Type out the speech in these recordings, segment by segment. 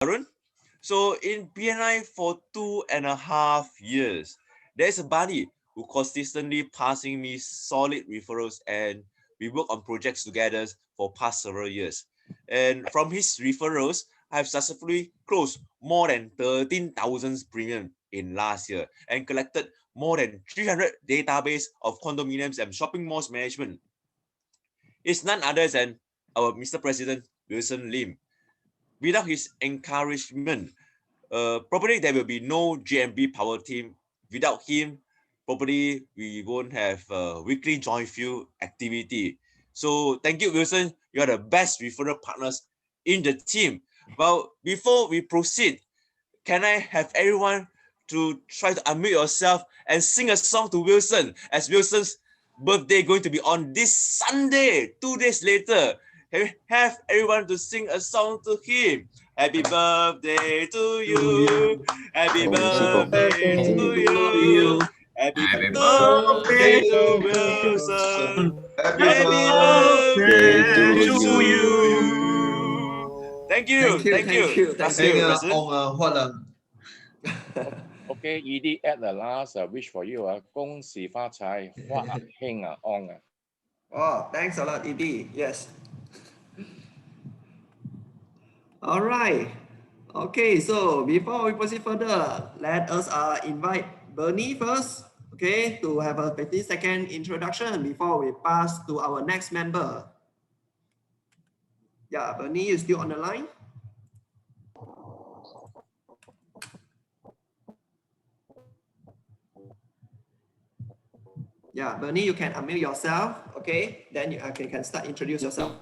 Arun. So in BNI for 2.5 years, there's a buddy who consistently passing me solid referrals, and we work on projects together for past several years. And from his referrals, I've successfully closed more than 13,000 premium in last year and collected more than 300 database of condominiums and shopping malls management. It's none other than our Mr. President Wilson Lim. Without his encouragement, probably there will be no GMB power team. Without him, probably we won't have weekly joyful activity. So thank you, Wilson. You are the best referral partners in the team. Well, before we proceed, can I have everyone to try to unmute yourself and sing a song to Wilson, as Wilson's birthday going to be on this Sunday, 2 days later. Have everyone to sing a song to him. Happy birthday to you. Happy birthday to you. Happy Happy birthday birthday to to Wilson. Wilson. Happy Happy birthday birthday to to you. you. Thank Thank you. you, Thank thank you. you, thank Trust you. you, Anh President. ông Hoa Lần. Okay, ED at the last wish for you 恭喜发财，花兴 on Oh, thanks a lot, ED. Yes. All right. Okay, so before we proceed further, let us invite Bernie first, okay, to have a 15-second introduction before we pass to our next member. Yeah, Bernie, you still on the line? Yeah, Bernie, you can unmute yourself, okay? Then you can start introduce yourself.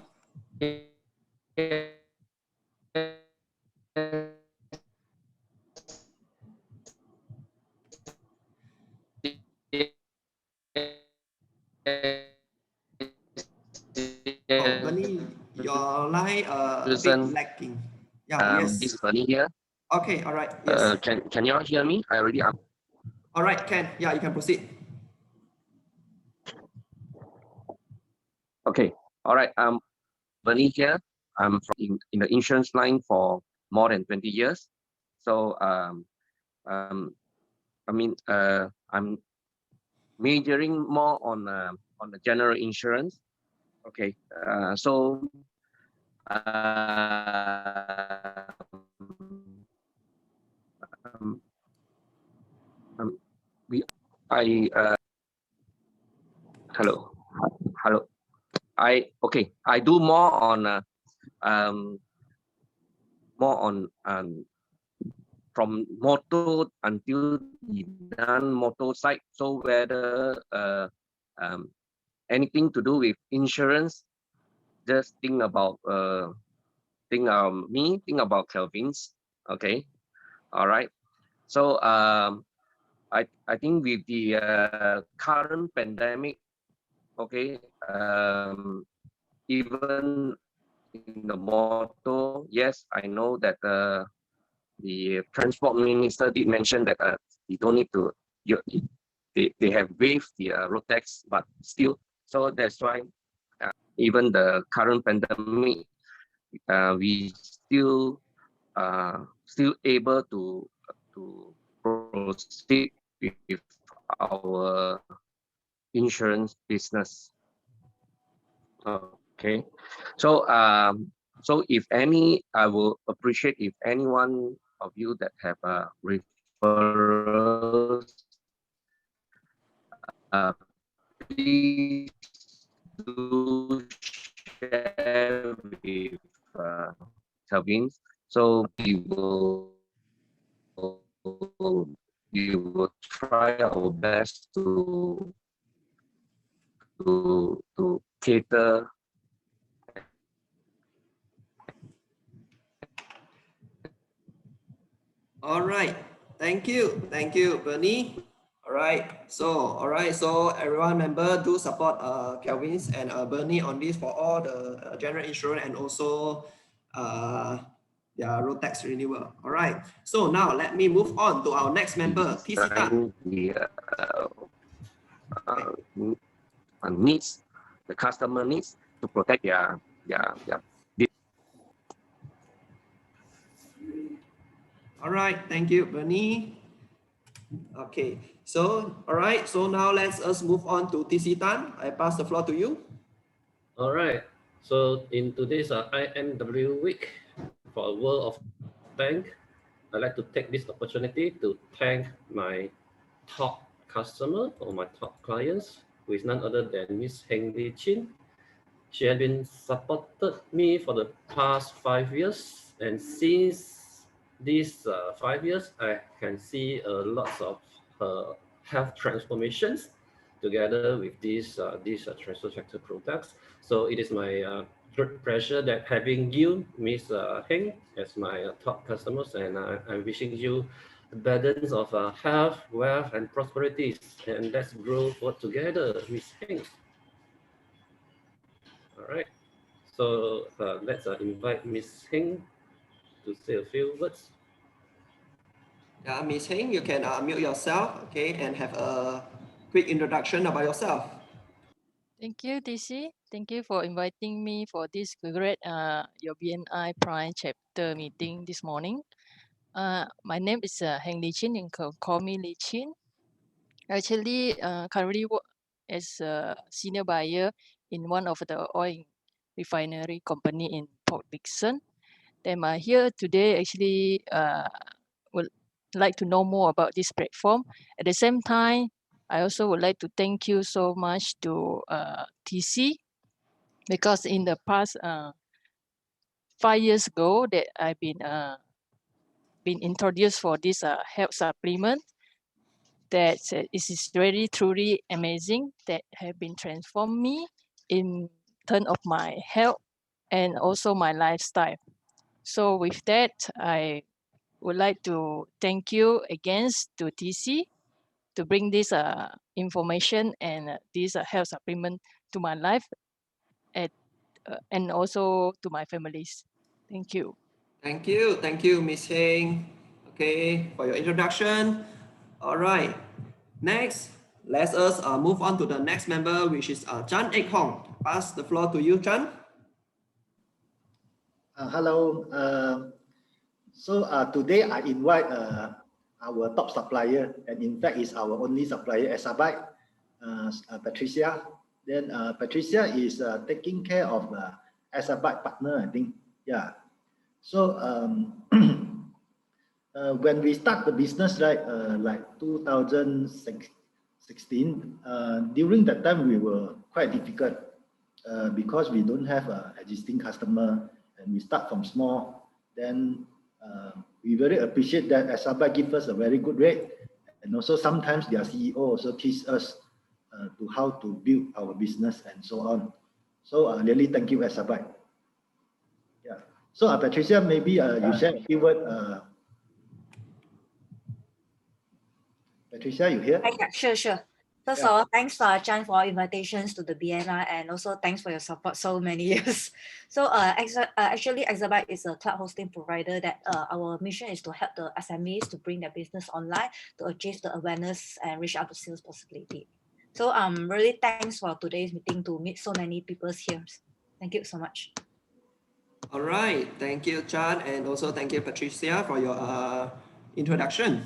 Oh, Bernie, your line a bit lagging. Yeah, yes. This is Bernie here. Okay, all right. Yes. Can you all hear me? I already am. All right, Ken. Yeah, you can proceed. Okay. All right. Bernie here. I'm from in the insurance line for more than 20 years. So I'm majoring more on the general insurance. Okay. Hello. I do more on from motor until the non-motor side. So whether anything to do with insurance, just think about Kelvin's. Okay. All right. So I think with the current pandemic, okay, even in the motor, yes, I know that the transport minister did mention that you don't need to, they have waived the road tax, but still, so that's why even the current pandemic, we still able to proceed with our insurance business. Okay, so if any, I will appreciate if anyone of you that have referrals, please do share with Kelvin. So we will try our best to cater. All right. Thank you, Bernie. All right. So everyone member do support Kelvin's and Bernie on this for all the general insurance and also their road tax renewal. All right. So now let me move on to our next member, TC Tan. Needs, the customer needs to protect their All right, thank you, Bernie. Okay, so all right, so now let's us move on to TC Tan. I pass the floor to you. All right. So in today's IMW week for a word of thank, I'd like to take this opportunity to thank my top customer or my top clients, who is none other than Miss Heng Li Chin. She has been supported me for the past 5 years, and since these 5 years, I can see lots of health transformations together with these transfer factor products. So it is my great pleasure that having you, Miss Heng, as my top customers, and I'm wishing you abundance of health, wealth, and prosperities. And let's grow forward together, Miss Heng. All right. So let's invite Miss Heng to say a few words. Yeah, Miss Heng, you can mute yourself, okay, and have a quick introduction about yourself. Thank you, DC. Thank you for inviting me for this great your BNI Prime chapter meeting this morning. My name is Heng Li Chin. You can call me Li Chin. Actually, currently work as a senior buyer in one of the oil refinery company in Port Dickson. Then here today actually would like to know more about this platform. At the same time, I also would like to thank you so much to TC, because in the past 5 years ago that I've been introduced for this health supplement that it is really truly amazing that have been transformed me in terms of my health and also my lifestyle. So with that, I would like to thank you again to TC to bring this information and this health supplement to my life and also to my families. Thank you. Thank you, Miss Heng, okay, for your introduction. All right, next, let us move on to the next member, which is Chan Ek Hong. Pass the floor to you, Chan. Hello. Today I invite our top supplier, and in fact is our only supplier, Exabyte, Patricia. Then Patricia is taking care of Exabyte partner, I think. Yeah. So when we start the business, right, like 2016, during that time we were quite difficult because we don't have existing customer and we start from small. Then we very appreciate that Exabyte give us a very good rate, and also sometimes their CEO also teach us to how to build our business and so on. So really thank you, Exabyte. Yeah. So Patricia, maybe you share a few words. Patricia, you here? Yeah, sure. First of all, thanks Chan for invitations to the BNI, and also thanks for your support so many years. So actually Exabyte is a cloud hosting provider that our mission is to help the SMEs to bring their business online to achieve the awareness and reach out to sales possibility. So really thanks for today's meeting to meet so many people here. Thank you so much. All right, thank you, Chan, and also thank you, Patricia, for your introduction.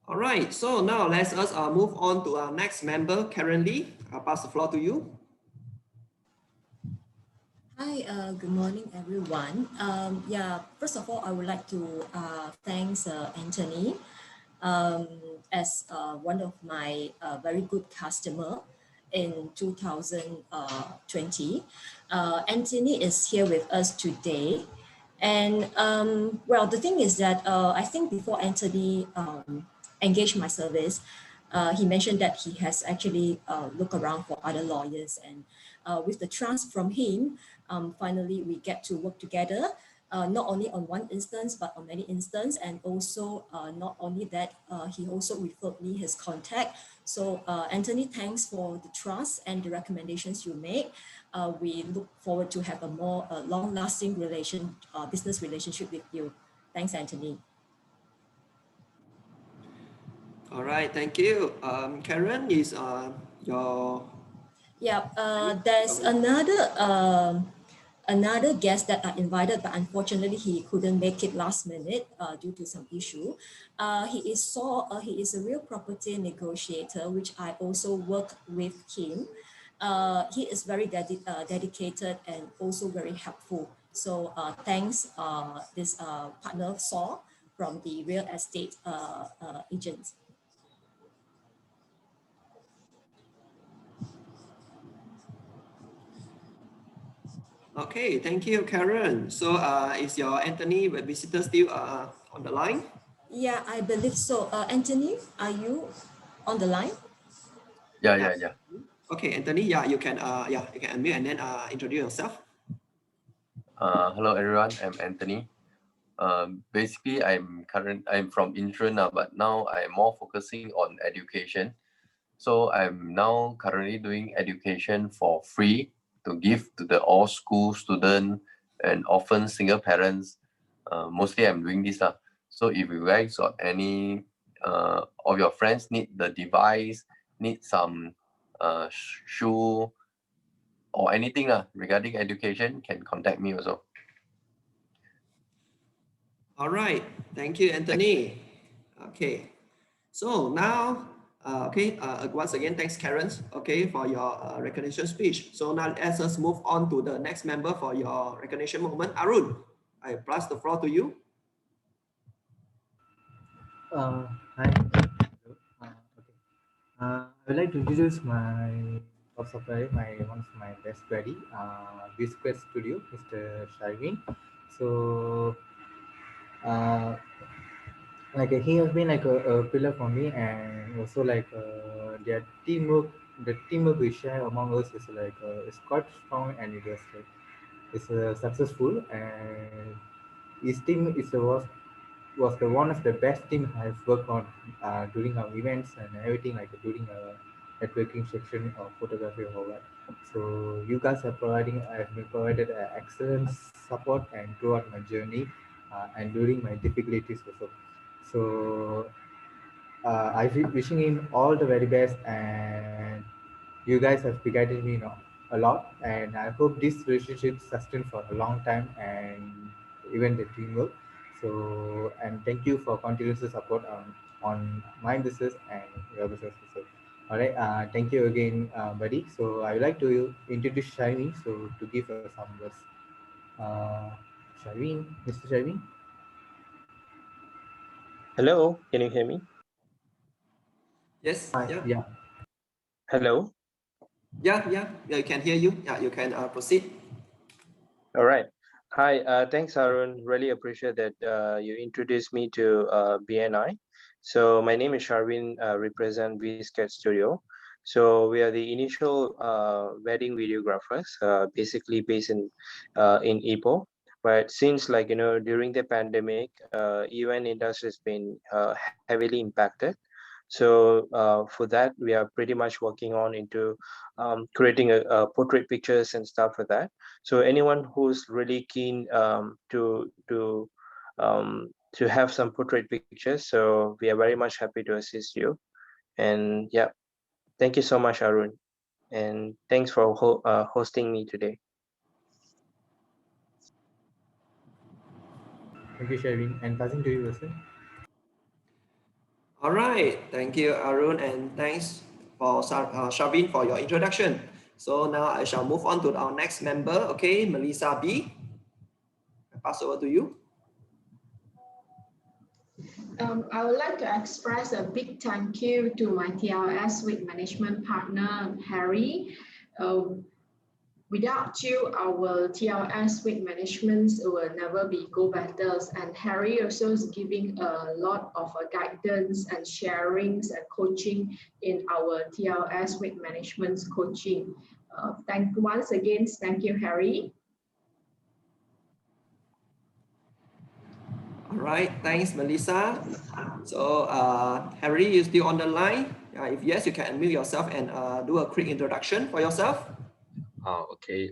All right, so now let's us move on to our next member, Karen Lee. I'll pass the floor to you. Hi, good morning, everyone. First of all, I would like to thanks Anthony as one of my very good customer in 2020. Anthony is here with us today. And well, the thing is that I think before Anthony engaged my service, he mentioned that he has actually looked around for other lawyers, and with the trust from him, finally we get to work together, not only on one instance, but on many instances. And also not only that, he also referred me his contact. So Anthony, thanks for the trust and the recommendations you make. We look forward to have a more long-lasting business relationship with you. Thanks, Anthony. All right, thank you. Karen, is your... Yeah, there's another another guest that I invited, but unfortunately he couldn't make it last minute due to some issue. He is a real property negotiator, which I also work with him. He is very dedicated and also very helpful. So thanks this partner Saul from the real estate agent. Okay, thank you, Karen. So is your Anthony visitor still on the line? Yeah, I believe so. Anthony, are you on the line? Yeah. Okay, Anthony, you can unmute and then introduce yourself. Hello everyone, I'm Anthony. Basically, I'm from Intron, but now I'm more focusing on education. So I'm now currently doing education for free to give to the all school student and often single parents. Mostly I'm doing this. So if you guys got any of your friends need the device, need some shoe or anything regarding education, can contact me also. All right, thank you, Anthony. Okay, so now, once again, thanks, Karen, okay, for your recognition speech. So now let us move on to the next member for your recognition moment. Arun, I pass the floor to you. Hi. I would like to introduce my supplier, one of my best buddy, Biscuit Studio, Mr. Sharvin. So, he has been like a pillar for me, and also their teamwork. The teamwork we share among us is it's quite strong, and it's successful, and his team was the one of the best team I've worked on during our events and everything, like during a networking section or photography or what. So you guys have been provided excellent support and throughout my journey and during my difficulties also. So I wishing him all the very best, and you guys have guided me a lot, and I hope this relationship sustain for a long time and even the teamwork. So, and thank you for continuous support on my business and your business also. All right, thank you again, buddy. So I would like to introduce Shavin, so to give us some words. Shavin, Mr. Shavin. Hello, can you hear me? Yes. Hi, yeah. Hello. Yeah, you can hear you. Yeah, you can proceed. All right. Hi, thanks, Arun. Really appreciate that you introduced me to BNI. So my name is Sharvin, represent VSCAT Studio. So we are the initial wedding videographers, basically based in Ipoh. But since during the pandemic, event industry has been heavily impacted. So for that, we are pretty much working on into creating a portrait pictures and stuff for that. So anyone who's really keen to have some portrait pictures, so we are very much happy to assist you. And yeah, thank you so much, Arun, and thanks for hosting me today. Thank you, Shavin, and passing to you, Wilson. All right, thank you, Arun, and thanks for Shavin for your introduction. So now I shall move on to our next member, okay, Melissa B. I pass over to you. I would like to express a big thank you to my TLS week management partner, Harry. Without you, our TLS week management will never be go better. And Harry also is giving a lot of guidance and sharings and coaching in our TLS week management coaching. Once again, thank you, Harry. All right, thanks, Melissa. So, Harry, you still on the line? If yes, you can unmute yourself and do a quick introduction for yourself. Okay.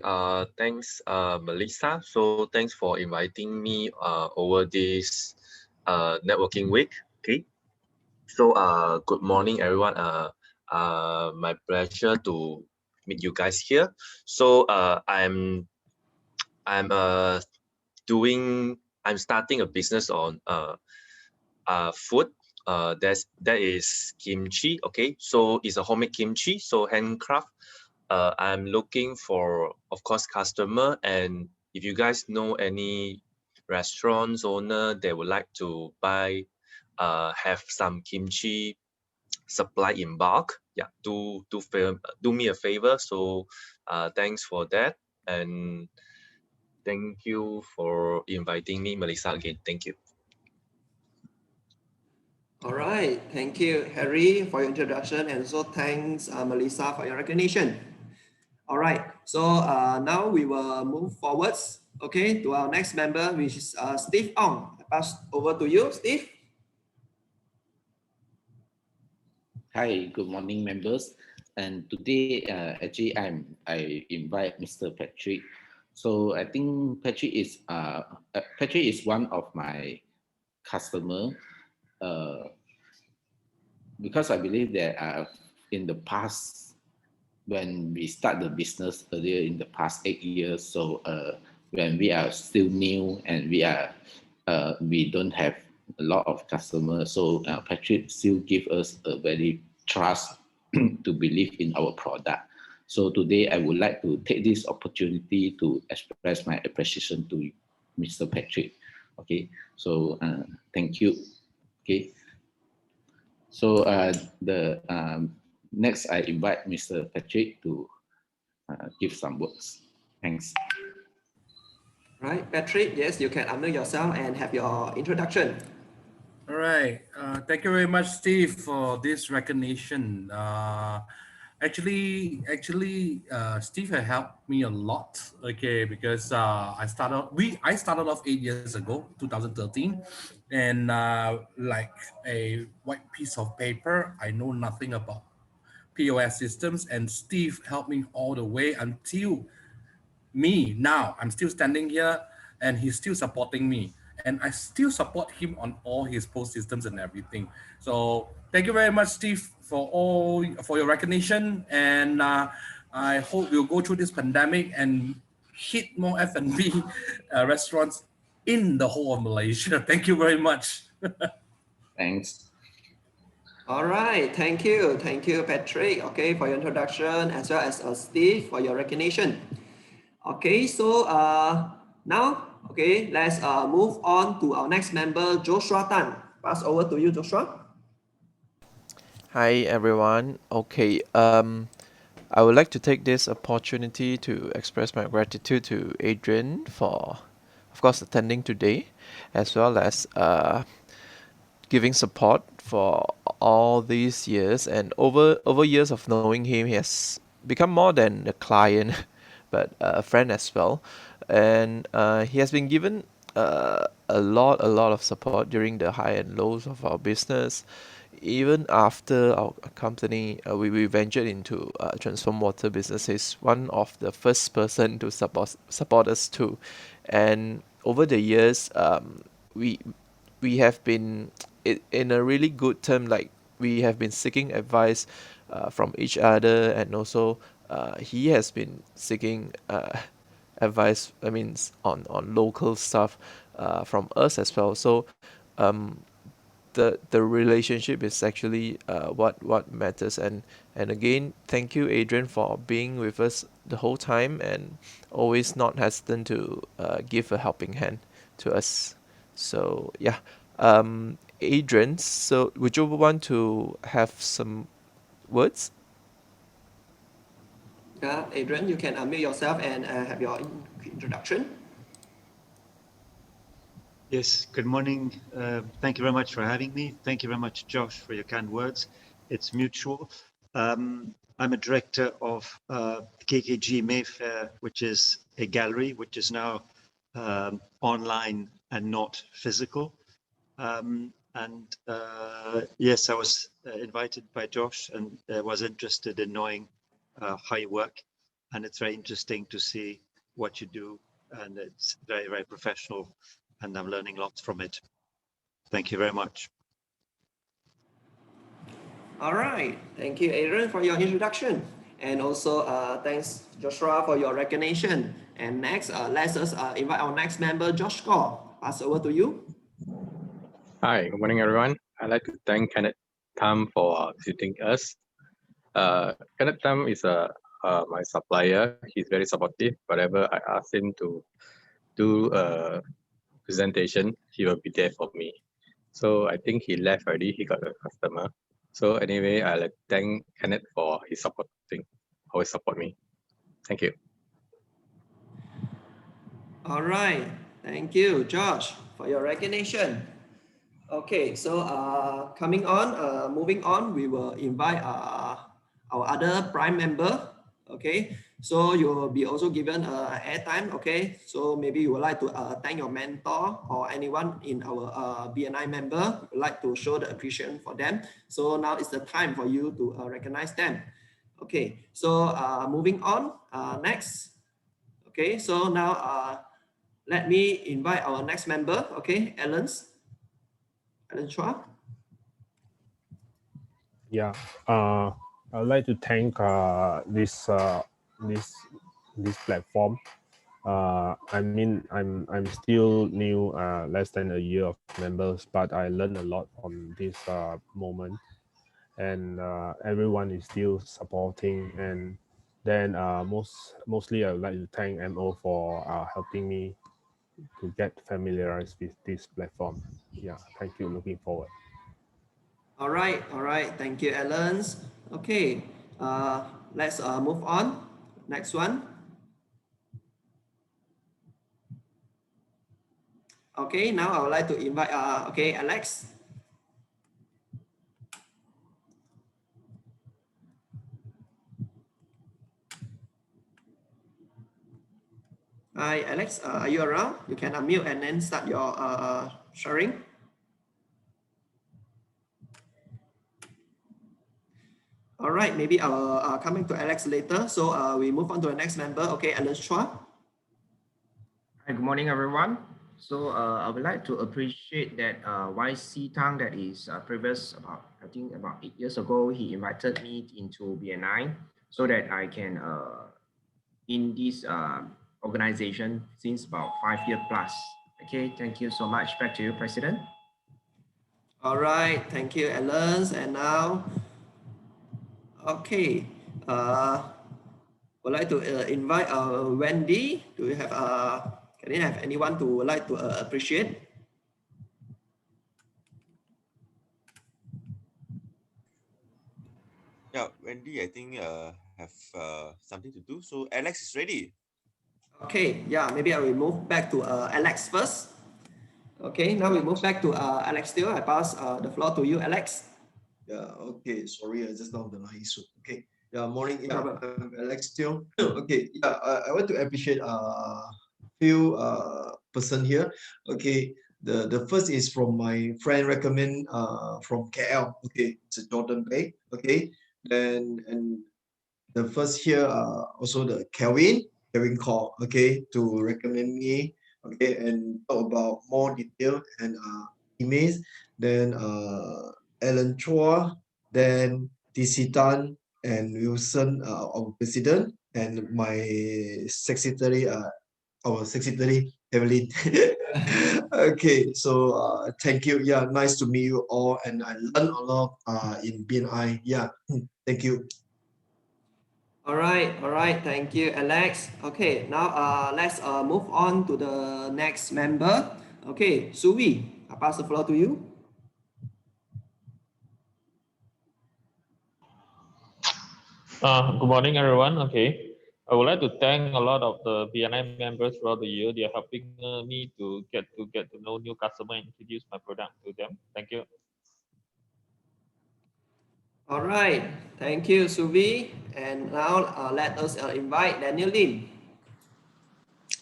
Thanks, Melissa. So thanks for inviting me over this networking week. Okay. So good morning, everyone. My pleasure to meet you guys here. So I'm I'm starting a business on food. That is kimchi. Okay, so it's a homemade kimchi, so handcraft. I'm looking for, of course, customer, and if you guys know any restaurants owner that would like to buy, have some kimchi supply in bulk, yeah, do me a favor. So thanks for that, and thank you for inviting me, Melissa, again. Thank you. All right, thank you, Harry, for your introduction, and so thanks, Melissa, for your recognition. All right, so now we will move forwards, okay, to our next member, which is Steve Ong. I pass over to you, Steve. Hi, good morning, members. And today, actually, I invite Mr. Patrick. So I think Patrick is one of my customer. Because I believe that in the past, when we start the business earlier in the past 8 years, so when we are still new and we don't have a lot of customers, so Patrick still give us a very trust to believe in our product. So today I would like to take this opportunity to express my appreciation to Mr. Patrick. Okay, so thank you. Okay. So next, I invite Mr. Patrick to give some words. Thanks. Right, Patrick, yes, you can unmute yourself and have your introduction. All right. Thank you very much, Steve, for this recognition. Steve has helped me a lot. Okay, because I started off 8 years ago, 2013, and like a white piece of paper, I know nothing about POS systems, and Steve helped me all the way until now. I'm still standing here, and he's still supporting me, and I still support him on all his post systems and everything. So thank you very much, Steve, for your recognition, and I hope we'll go through this pandemic and hit more F&B restaurants in the whole of Malaysia. Thank you very much. Thanks. All right, thank you, Patrick, okay, for your introduction, as well as Steve for your recognition. Okay, so now, okay, let's move on to our next member, Joshua Tan. Pass over to you, Joshua. Hi everyone. Okay, I would like to take this opportunity to express my gratitude to Adrian for, of course, attending today, as well as giving support for all these years. And over years of knowing him, he has become more than a client, but a friend as well. And he has been given a lot of support during the high and lows of our business. Even after our company, we ventured into transform water business. He's one of the first person to support us too. And over the years, we have been in a really good term. Like, we have been seeking advice from each other, and also he has been seeking advice, I mean, on local stuff from us as well. So the relationship is actually what matters. And again, thank you, Adrian, for being with us the whole time and always not hesitant to give a helping hand to us. So yeah, Adrian, so would you want to have some words? Yeah, Adrian, you can unmute yourself and have your introduction. Yes, good morning. Thank you very much for having me. Thank you very much, Josh, for your kind words. It's mutual. I'm a director of KKG Mayfair, which is a gallery, which is now online and not physical. Yes, I was invited by Josh and was interested in knowing how you work. And it's very interesting to see what you do. And it's very, very professional. And I'm learning lots from it. Thank you very much. All right, thank you, Adrian, for your introduction. And also thanks, Joshua, for your recognition. And next, let us invite our next member, Josh Gore. Pass over to you. Hi, good morning, everyone. I'd like to thank Kenneth Tam for visiting us. Kenneth Tam is my supplier. He's very supportive. Whatever I ask him to do a presentation, he will be there for me. So I think he left already. He got a customer. So anyway, I'd like to thank Kenneth for his supporting, always support me. Thank you. All right, thank you, Josh, for your recognition. Okay, so moving on, we will invite our other Prime member. Okay, so you will be also given airtime. Okay, so maybe you would like to thank your mentor or anyone in our BNI member, would like to show the appreciation for them. So now is the time for you to recognize them. Okay, so moving on, next. Okay, so now let me invite our next member. Okay, Alan Chua. Yeah, I'd like to thank this platform. I mean, I'm still new, less than a year of members, but I learned a lot from this moment, and everyone is still supporting. And then mostly I would like to thank MO for helping me to get familiarized with this platform. Yeah, thank you. Looking forward. All right. Thank you, Alan. Okay, let's move on. Next one. Okay, now I would like to invite, Alex. Hi, Alex, are you around? You can unmute and then start your sharing. All right, maybe I'll coming to Alex later. So we move on to the next member. Okay, Alan Chua. Hi, good morning, everyone. So I would like to appreciate that YC Tang, that is previous I think about 8 years ago, he invited me into BNI so that I can in this organization since about 5 years plus. Okay, thank you so much. Back to you, President. All right, thank you, Alan. And now, okay, would like to invite Wendy. Do you have can you have anyone to like to appreciate? Yeah, Wendy, I think have something to do. So Alex is ready. Okay, yeah, maybe I will move back to Alex first. Okay, now we move back to Alex still. I pass the floor to you, Alex. Yeah, okay, sorry, I just now the line issue. Okay, yeah, morning, yeah, I'm Alex still. Okay, yeah, I want to appreciate few person here. Okay, the first is from my friend recommend from KL. Okay, it's a Jordan Bay. Okay, then and the first here also the Kevin call. Okay, to recommend me. Okay, and talk about more detail and emails. Then Alan Chua, then DC Tan and Wilson, our president, and my secretary, our secretary Evelyn. Okay, so thank you. Yeah, nice to meet you all, and I learned a lot in BNI. Yeah, thank you. All right. Thank you, Alex. Okay, now let's move on to the next member. Okay, Suvi, I pass the floor to you. Good morning, everyone. Okay, I would like to thank a lot of the BNI members throughout the year. They are helping me to get to know new customer and introduce my product to them. Thank you. All right, thank you, Suvi. And now let us invite Daniel Lim.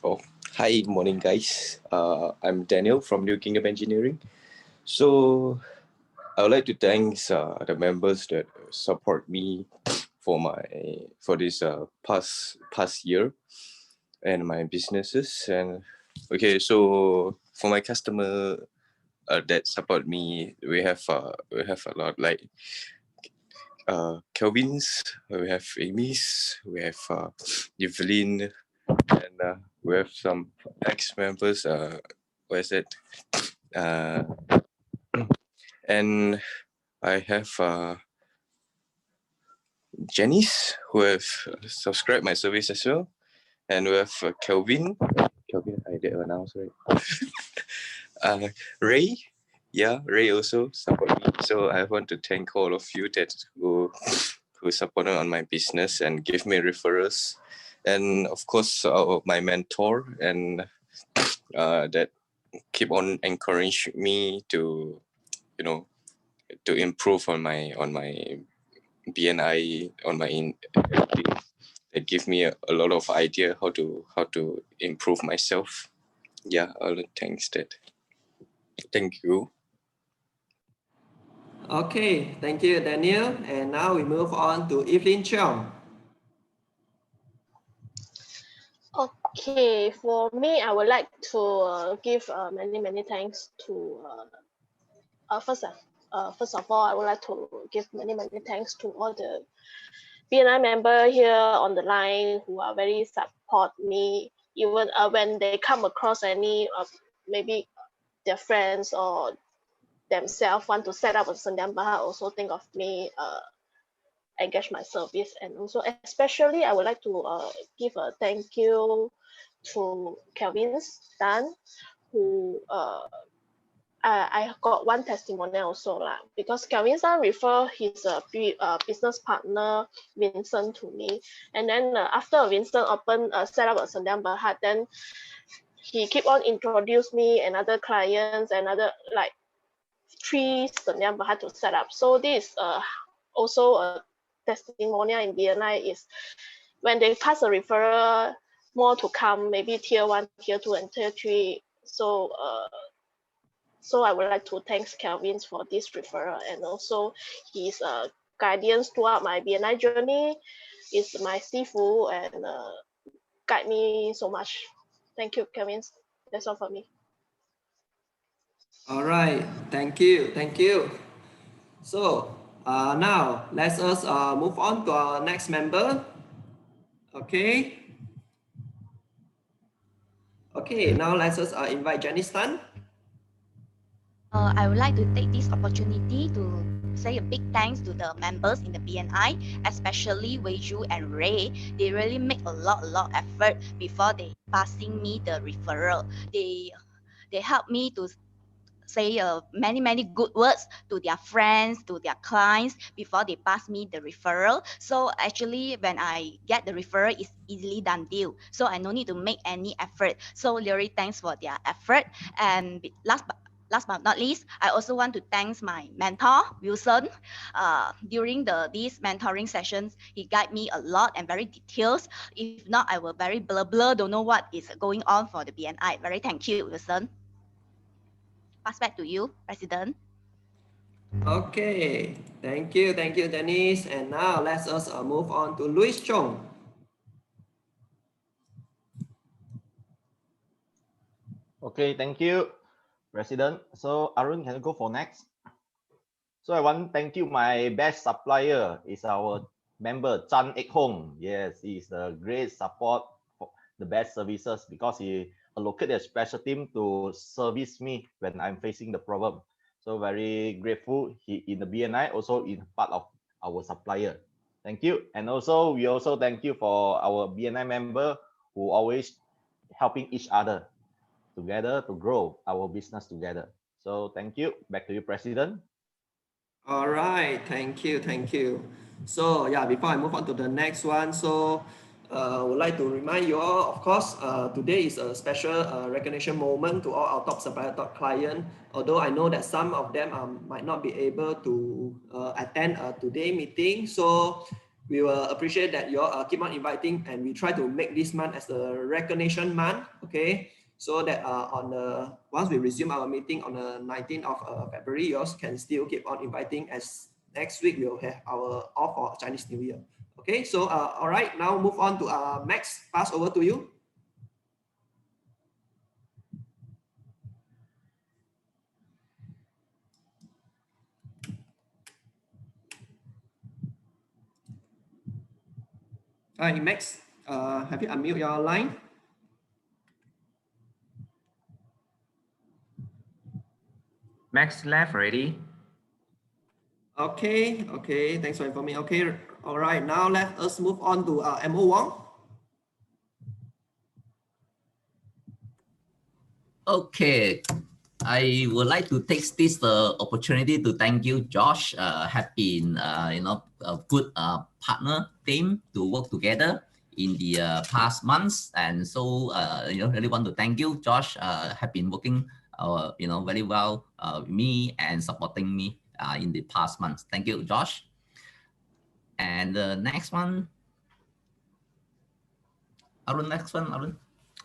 Oh, hi, good morning, guys. I'm Daniel from New Kingdom Engineering. So I would like to thank the members that support me for this past year and my businesses. And okay, so for my customer that support me, we have a lot, like Kelvin's, we have Amy's, we have Evelyn, and we have some ex-members. Where's it? And I have Janice, who have subscribed my service as well, and we have Kelvin. Kelvin, I did announce, right? Ray, yeah, Ray also support me. So I want to thank all of you that who supported on my business and give me referrals, and of course my mentor and that keep on encourage me to, you know, to improve on my BNI, on my everything. That give me a lot of idea how to improve myself. Yeah, all the thanks that. Thank you. Okay, thank you, Daniel. And now we move on to Evelyn Cheong. Okay, for me, I would like to give many thanks to first of all, I would like to give many thanks to all the BNI member here on the line who are very support me, even when they come across any maybe their friends or themselves want to set up a Sendian Bahar, also think of me, engage my service. And also especially I would like to give a thank you to Kelvin Tan, who I got one testimonial also lah, because Kelvin Tan refer his business partner Vincent to me, and then after Vincent set up a Sendian Berhad, then he keep on introduce me another clients, another like 3 Sendian Berhad to set up. So this also a testimonial in BNI is when they pass a referral, more to come, maybe tier 1, tier 2, and tier 3. So I would like to thank Kelvin for this referral, and also his guidance throughout my BNI journey is my sifu and guide me so much. Thank you, Kelvin. That's all for me. All right, thank you. So now let us move on to our next member. Okay. Okay, now let us invite Janice Tan. I would like to take this opportunity to say a big thanks to the members in the BNI, especially Weiju and Ray. They really make a lot effort before they passing me the referral. They help me to say many good words to their friends, to their clients before they pass me the referral. So actually when I get the referral, it's easily done deal. So I no need to make any effort. So really thanks for their effort. And last but not least, I also want to thank my mentor, Wilson. During these mentoring sessions, he guide me a lot and very details. If not, I will very blur, don't know what is going on for the BNI. Very thank you, Wilson. Pass back to you, President. Okay, thank you, Dennis. And now let us move on to Louis Chong. Okay, thank you, President. So Arun, can you go for next? So I want to thank you. My best supplier is our member Chan Ek Hong. Yes, he is a great support for the best services because he allocated a special team to service me when I'm facing the problem. So very grateful. He in the BNI also in part of our supplier. Thank you. And also we also thank you for our BNI member who always helping each other together to grow our business together. So thank you. Back to you, President. All right, thank you. So yeah, before I move on to the next one, so I would like to remind you all, of course, today is a special recognition moment to all our top supplier, top client. Although I know that some of them might not be able to attend today's meeting, so we will appreciate that you all keep on inviting, and we try to make this month as a recognition month. Okay. So that once we resume our meeting on the 19th of February, you also can still keep on inviting, as next week we'll have our off for Chinese New Year. Okay, so all right, now move on to Max. Pass over to you. Hi, Max. Have you unmute your line? Max left already. Okay, okay, thanks for informing. Okay, all right, now let us move on to MO Wong. Okay, I would like to take this opportunity to thank you, Josh. Have been a good partner team to work together in the past months, and so really want to thank you, Josh. Have been working very well with me and supporting me in the past months. Thank you, Josh. And the next one, Arun. Next one, Arun.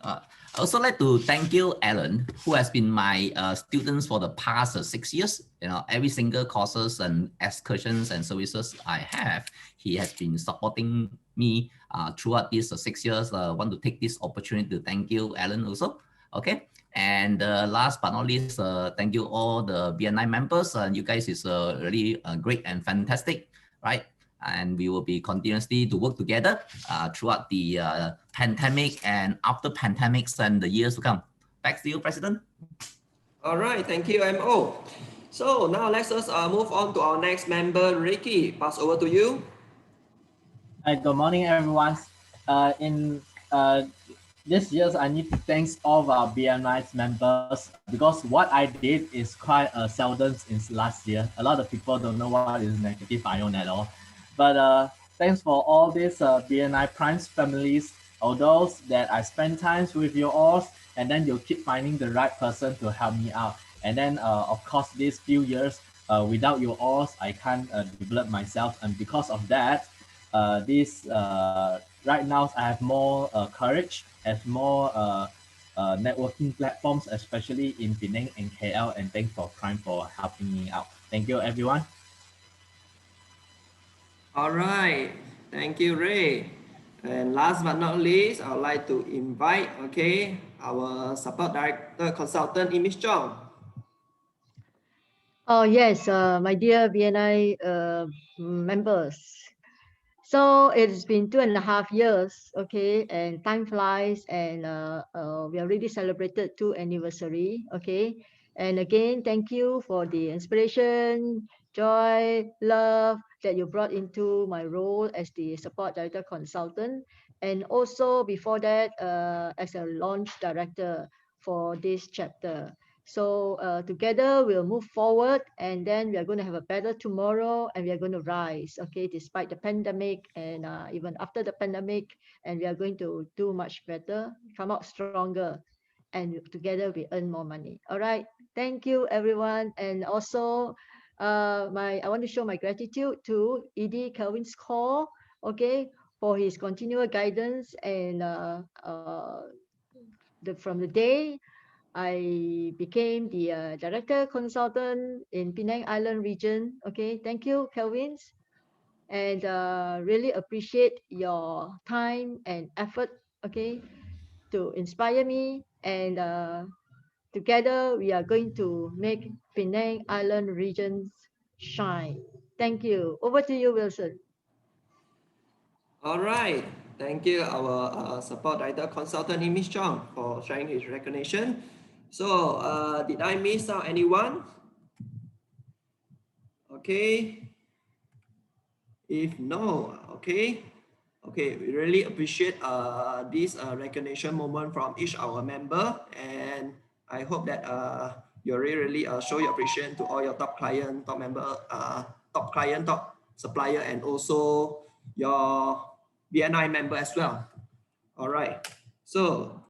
I also like to thank you, Alan, who has been my students for the past 6 years. Every single courses and excursions and services I have, he has been supporting me throughout these 6 years. I want to take this opportunity to thank you, Alan, also. Okay. And last but not least, thank you all the BNI members. You guys is really great and fantastic, right? And we will be continuously to work together throughout the pandemic and after pandemics and the years to come. Back to you, President. All right, thank you, MO. So now let's us move on to our next member, Ricky. Pass over to you. Hi, good morning, everyone. In this year, I need to thank all of our BNI members because what I did is quite seldom in last year. A lot of people don't know what is negative ion at all. But thanks for all these BNI Prime families, all those that I spend time with you all, and then you keep finding the right person to help me out. And then, of course, these few years, without you all, I can't develop myself. And because of that, right now I have more courage, have more networking platforms, especially in Penang and KL. And thanks for Prime for helping me out. Thank you, everyone. All right, thank you, Ray. And last but not least, I would like to invite, our support director consultant, Miss Chong. Oh yes, my dear BNI members. So it's been 2.5 years, okay, and time flies, and we already celebrated 2 anniversary, okay. And again, thank you for the inspiration, joy, love that you brought into my role as the support director consultant, and also before that, as a launch director for this chapter. So together we'll move forward, and then we are going to have a better tomorrow, and we are going to rise, okay, despite the pandemic and even after the pandemic, and we are going to do much better, come out stronger, and together we earn more money. All right, thank you, everyone. And also I want to show my gratitude to ED Kelvin's call, okay, for his continual guidance, and from the day I became the director consultant in Penang Island region. Okay, thank you, Kelvin, and really appreciate your time and effort. Okay, to inspire me, and together we are going to make Penang Island regions shine. Thank you. Over to you, Wilson. All right, thank you, our support director consultant, Miss Chong, for sharing his recognition. So, did I miss out anyone? Okay. If no, okay. Okay, we really appreciate this recognition moment from each our member, and I hope that you really show your appreciation to all your top client, top member, top client, top supplier, and also your BNI member as well. All right. So